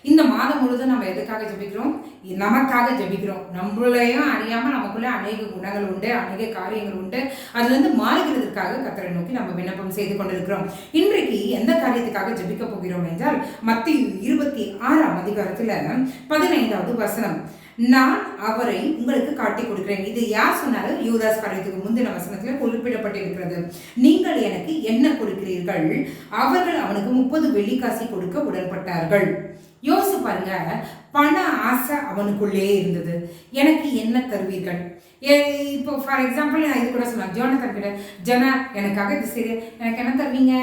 இந்த மாதம் முழுதும் நம்ம எதுக்காக ஜெபிக்கிறோம்? நமக்காக ஜெபிக்கிறோம். நம்மளையும் அறியாம நமக்குள்ள அநேக குணங்கள் உண்டு, அநேக காரியங்கள் உண்டு. அது மாறுகிறதுக்காக கர்த்தரை நோக்கி நம்ம விண்ணப்பம் செய்து கொண்டிருக்கிறோம். இன்றைக்கு எந்த காரியத்துக்காக ஜெபிக்க போகிறோம் என்றால் மத்தேயு 26ஆம் அதிகாரத்துல 15வது வசனம். நான் அவரை உங்களுக்கு காட்டி கொடுக்கிறேன். இது யார் சொன்னாரு? யூதாஸ் காரியத்துக்கு முந்தின வசனத்துல குறிப்பிடப்பட்டிருக்கிறது. நீங்கள் எனக்கு என்ன கொடுக்கிறீர்கள்? அவர்கள் அவனுக்கு 30 வெள்ளிக்காசி கொடுக்க உடன்பட்டார்கள். யோசிச்சு பாருங்க, பண ஆசை அவனுக்குள்ளே இருந்தது. எனக்கு என்ன தருவீர்கள்? இப்போ ஃபார் எக்ஸாம்பிள் நான் இது கூட சொன்னேன், ஜோனத்தன் கிட்ட, ஜனா எனக்காக இது சரி, எனக்கு என்ன தருவீங்க?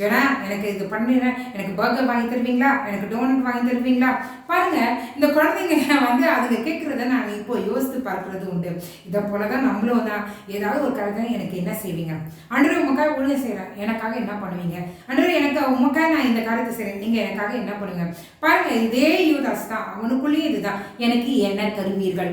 ஜனா எனக்கு இது பண்ணிடுறேன், எனக்கு பர்கர் வாங்கி தருவீங்களா? எனக்கு டோனட் வாங்கி தருவீங்களா? பாருங்க, இந்த குழந்தைங்க அதுங்க கேட்குறத நான் இப்போ யோசித்து பார்க்கறது உண்டு. இதை போலதான் நம்மளும் தான். ஏதாவது ஒரு காரியத்தை எனக்கு என்ன செய்வீங்க? ஆண்டவரே உமக்காக ஒழுங்கு செய்கிறேன், எனக்காக என்ன பண்ணுவீங்க? ஆண்டவரே எனக்கு உமக்காக நான் இந்த காரியத்தை செய்கிறேன், நீங்கள் எனக்காக என்ன பண்ணுங்க? பாருங்க, இதே யூதாஸ் தான், அவனுக்குள்ளேயே இதுதான், எனக்கு என்ன தருவீர்கள்?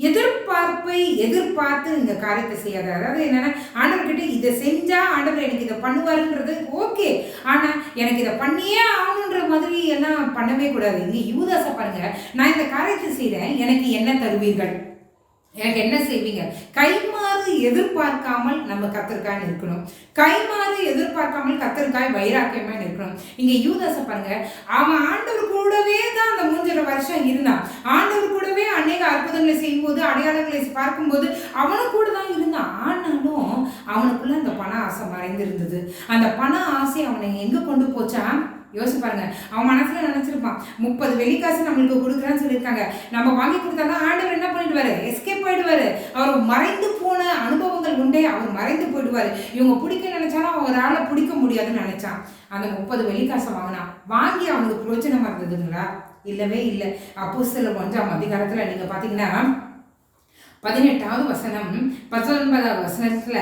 எதிர்பார்ப்பை எதிர்பார்த்து இந்த காரியத்தை செய்யாத. அதாவது என்னன்னா, ஆண்டவர்கிட்ட இதை செஞ்சா ஆண்டவர் எனக்கு இதை பண்ணுவாருன்றது ஓகே, ஆனா எனக்கு இதை பண்ணியே ஆகணுன்ற மாதிரி எல்லாம் பண்ணவே கூடாது. இங்க யூதாஸை பாருங்க, நான் இந்த காரியத்தை செய்றேன், எனக்கு என்ன தருவீர்கள்? எனக்கு என்ன செய்வீங்க? கைமாறு எதிர்பார்க்காமல் நம்ம கத்தருக்காய் இருக்கணும். கைமாறு எதிர்பார்க்காமல் கத்தருக்காய் வைராக்கியமா இருக்கணும். இங்க யூதாஸை பாருங்க, அவன் ஆண்டவர் கூடவே தான் அந்த 3.5 வருஷம் இருந்தான். ஆண்டவர் கூடவே அநேக அற்புதங்களை செய்யும்போது, அடையாளங்களை பார்க்கும்போது அவனு கூட தான் இருந்தான். ஆனாலும் அவனுக்குள்ள அந்த பண ஆசை மறைந்திருந்தது. அந்த பண ஆசை அவனை எங்க கொண்டு போச்சா? யோசிச்சு பாருங்க, அவன் மனசுல நினைச்சிருப்பான், 30 வெள்ளிக்காசு நம்மளுக்கு கொடுக்குறான்னு சொல்லியிருக்காங்க, நம்ம வாங்கி கொடுத்தாலும் ஆண்டவர் என்ன பண்ணிடுவாரு? எஸ்கேப் ஆயிடுவாரு. அவர் மறைந்து போன அனுபவங்கள் உண்டே, அவர் மறைந்து போயிடுவாரு. இவங்க பிடிக்க நினைச்சாலும் அவரால பிடிக்க முடியாதுன்னு நினைச்சான். அந்த 30 வெள்ளிக்காசை வாங்கி அவனுக்கு பிரயோஜனமா இருந்ததுங்களா? இல்லவே இல்லை. அப்போஸ்தலர் 1ஆம் அதிகாரத்துல நீங்க பாத்தீங்கன்னா 18வது வசனம் 19வது வசனத்துல,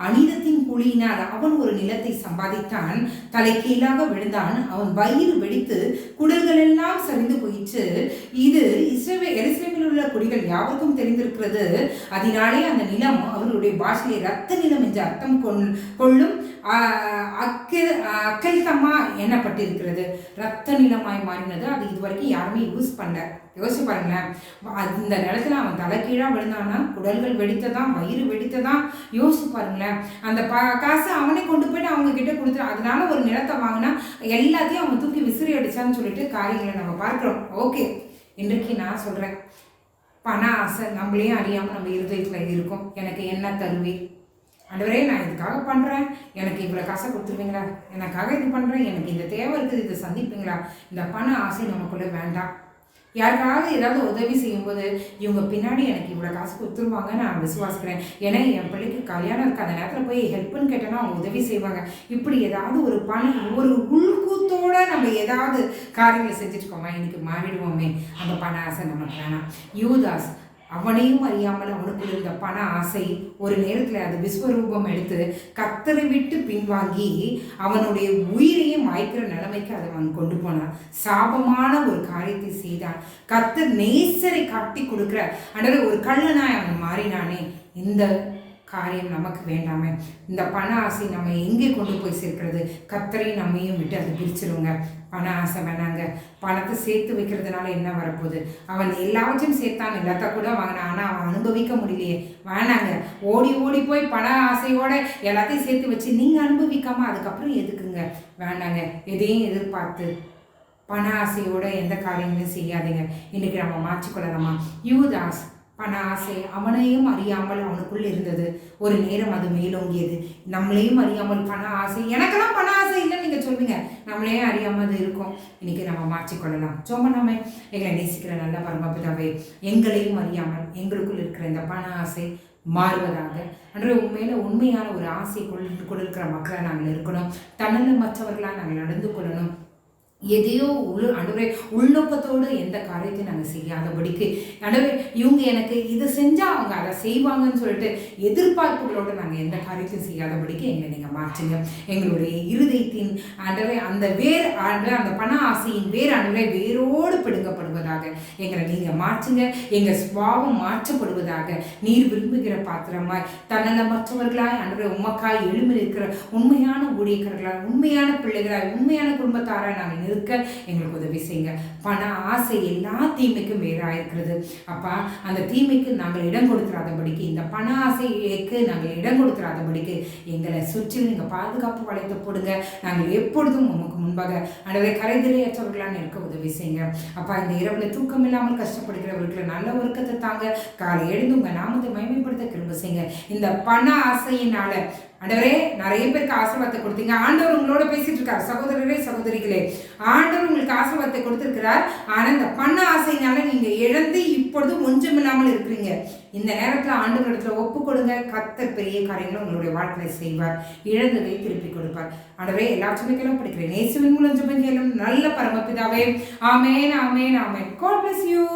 அநீதத்தின் கூலியினால் அவன் ஒரு நிலத்தை சம்பாதித்தான், தலை கீழாக விழுந்தான், அவன் வயிறு வெடித்து குடல்கள் எல்லாம் சரிந்து போயிற்று. இது எருசலேமில் உள்ள குடிகள் யாருக்கும் தெரிந்திருக்கிறது. அதனாலே அந்த நிலம் அவர்களுடைய பாஷையை ரத்த நிலம் என்று அர்த்தம் கொள்ளும் அக்கல்தமா எண்ணப்பட்டிருக்கிறது. ரத்த நிலமாய் மாறினது. அது இதுவரைக்கும் யாருமே யூஸ் பண்ணல. யோசிச்சு பாருங்களேன், இந்த நிலத்துல அவன் தலை கீழா விழுந்தான்னா குடல்கள் வெடித்ததான், வயிறு வெடித்ததான். யோசிச்சு பாருங்களேன், அந்த காசை அவனை கொண்டு போயிட்டு அவங்க கிட்ட கொடுத்து, அதனால ஒரு நிலத்தை வாங்கினா எல்லாத்தையும் அவன் தூக்கி விசிறி அடிச்சான்னு சொல்லிட்டு காரியங்களை நம்ம பார்க்கிறோம். ஓகே, இன்றைக்கு நான் சொல்றேன், பண ஆசை நம்மளையும் அறியாம நம்ம இருதயத்துல இருக்கும். எனக்கு என்ன தருவீர்? ஆண்டவரே, நான் இதுக்காக பண்ணுறேன், எனக்கு இவ்வளோ காசை கொடுத்துருவீங்களா? எனக்காக இது பண்ணுறேன், எனக்கு இந்த தேவை இருக்குது, இதை சந்திப்பீங்களா? இந்த பண ஆசை நமக்குள்ளே வேண்டாம். யாருக்காவது ஏதாவது உதவி செய்யும்போது இவங்க பின்னாடி எனக்கு இவ்வளோ காசு கொடுத்துருவாங்க நான் விசுவாசிக்கிறேன், ஏன்னா என் பிள்ளைக்கு கல்யாணம் இருக்குது, அந்த நேரத்தில் போய் ஹெல்ப்னு கேட்டேன்னா அவங்க உதவி செய்வாங்க. இப்படி ஏதாவது ஒரு ஒரு உள்கூத்தோடு நம்ம ஏதாவது காரியங்களை செஞ்சுட்டுக்கோமா, இன்னைக்கு மாறிடுவோமே. அந்த பண ஆசை நமக்கு வேணாம். யூதாஸ் அவனையும் அறியாமல் அவனுக்குள்ள இருந்த பண ஆசை ஒரு நேரத்தில் அது விஸ்வரூபம் எடுத்து கத்தரை விட்டு பின்வாங்கி அவனுடைய உயிரையும் மாய்க்கிற நிலைமைக்கு அதை அவன் கொண்டு போனான். சாபமான ஒரு காரியத்தை செய்தான். கத்தர் நேசரை காட்டி கொடுக்குற அன்றே ஒரு கள்ளனாய் அவன் மாறினானே. இந்த காரியம் நமக்கு வேண்டாமே. இந்த பண ஆசை நம்ம எங்கே கொண்டு போய் சேர்க்கிறது? கத்தரையும் நம்மையும் விட்டு அதை பிரிச்சிருங்க. பண ஆசை வேணாங்க. பணத்தை சேர்த்து வைக்கிறதுனால என்ன வரப்போகுது? அவன் எல்லாவற்றையும் சேர்த்தான், எல்லாத்த கூட வாங்கினான், ஆனால் அவன் அனுபவிக்க முடியலையே. வேணாங்க. ஓடி ஓடி போய் பண ஆசையோட எல்லாத்தையும் சேர்த்து வச்சு நீங்கள் அனுபவிக்காமல் அதுக்கப்புறம் எதுக்குங்க? வேண்டாங்க. எதையும் எதிர்பார்த்து பண ஆசையோட எந்த காரியங்களும் செய்யாதீங்க. இன்னைக்கு நம்ம மாற்றிக்கொள்ளலாமா? யூதாஸ் பண ஆசை அவனையும் அறியாமல் அவனுக்குள்ள இருந்தது. ஒரு நேரம் அது மேலோங்கியது. நம்மளையும் அறியாமல் பண ஆசை, எனக்கெல்லாம் பண ஆசை இல்லைன்னு நீங்க சொல்வீங்க, நம்மளையும் அறியாமல் அது இருக்கும். இன்னைக்கு நம்ம மாற்றிக்கொள்ளலாம். சும்மா நம்ம எங்களை நேசிக்கிற நல்ல பரமபிதாவே, எங்களையும் அறியாமல் எங்களுக்குள் இருக்கிற இந்த பண ஆசை மாறுவதாக. அன்று உண்மையில உண்மையான ஒரு ஆசை கொண்டிருக்கிற மக்களை நாங்கள் இருக்கணும். தன்னலமற்றவர்களாக நாங்கள் நடந்து கொள்ளணும். எதையோ ஆண்டவரே உள்நோக்கத்தோடு எந்த காரியத்தையும் நாங்கள் செய்யாதபடிக்கு, ஆண்டவரே இவங்க எனக்கு இதை செஞ்சால் அவங்க அதை செய்வாங்கன்னு சொல்லிட்டு எதிர்பார்ப்புகளோடு நாங்கள் எந்த காரியத்தையும் செய்யாதபடிக்கு எங்களை நீங்கள் மாற்றுங்க. எங்களுடைய இருதயத்தின் ஆண்டவரே அந்த வேர் ஆண்டவரே அந்த பண ஆசையின் வேர் ஆண்டவரே வேரோடு பிடுங்கப்படுவதாக எங்களை நீங்கள் மாற்றுங்க. எங்கள் சுபாவம் மாற்றப்படுவதாக. நீர் விரும்புகிற பாத்திரமாய் தன்னலமற்றவர்களாய் ஆண்டவரே உமக்காய் எழும்பி இருக்கிற உண்மையான ஊழியக்காரர்களாய், உண்மையான பிள்ளைகளாய், உண்மையான குடும்பத்தாராய் நாங்கள் இருக்க எங்களுக்கு உதவி செய்யுங்க. பண ஆசை எல்லா தீமைக்கும் வேறாக இருக்கிறது அப்பா. அந்த தீமைக்கு நாங்கள் இடம் கொடுத்துடாதபடிக்கு, இந்த பண ஆசைக்கு நாங்கள் இடம் கொடுத்துடாதபடிக்கு எங்களை சுற்றி நீங்கள் பாதுகாப்பு வளைத்து போடுங்க. நாங்கள் எப்பொழுதும் உமக்கு முன்பாக ஆண்டவரே கரைதிரையற்றவர்களான இருக்க உதவி செய்யுங்க அப்பா. இந்த இரவுல தூக்கம் இல்லாமல் கஷ்டப்படுகிறவர்களுக்கு நல்ல ஒருக்கத்தை தாங்க. காலை எழுந்து உங்க நாமத்தை மகிமைப்படுத்த கிருபை செய்யுங்க. இந்த பண ஆசையினால ஆண்டவரே நிறைய பேருக்கு ஆசீர்வாதத்தை கொடுத்தீங்க. ஆண்டவர் உங்களோட பேசிட்டு இருக்கார். சகோதரரே சகோதரிகளே, ஆண்டவர் உங்களுக்கு ஆசீர்வாதத்தை கொடுத்திருக்கிறார். ஆனா இந்த பண ஆசையினால நீங்க இழந்து இப்பொழுது ஒன்றுமில்லாமல் இருக்கிறீங்க. இந்த நேரத்துல ஆண்டவர் இடத்துல ஒப்பு கொடுங்க. கர்த்தர் பெரிய காரியங்களை உங்களுடைய வாழ்க்கையில செய்வார். இழந்ததை திருப்பி கொடுப்பார். ஆண்டவரே எல்லா சுமைகளும் படிக்கிறேன். இயேசுவின் மூலம் ஜெபம் நல்ல பரமபிதாவே. ஆமென், ஆமென், ஆமென். God bless you.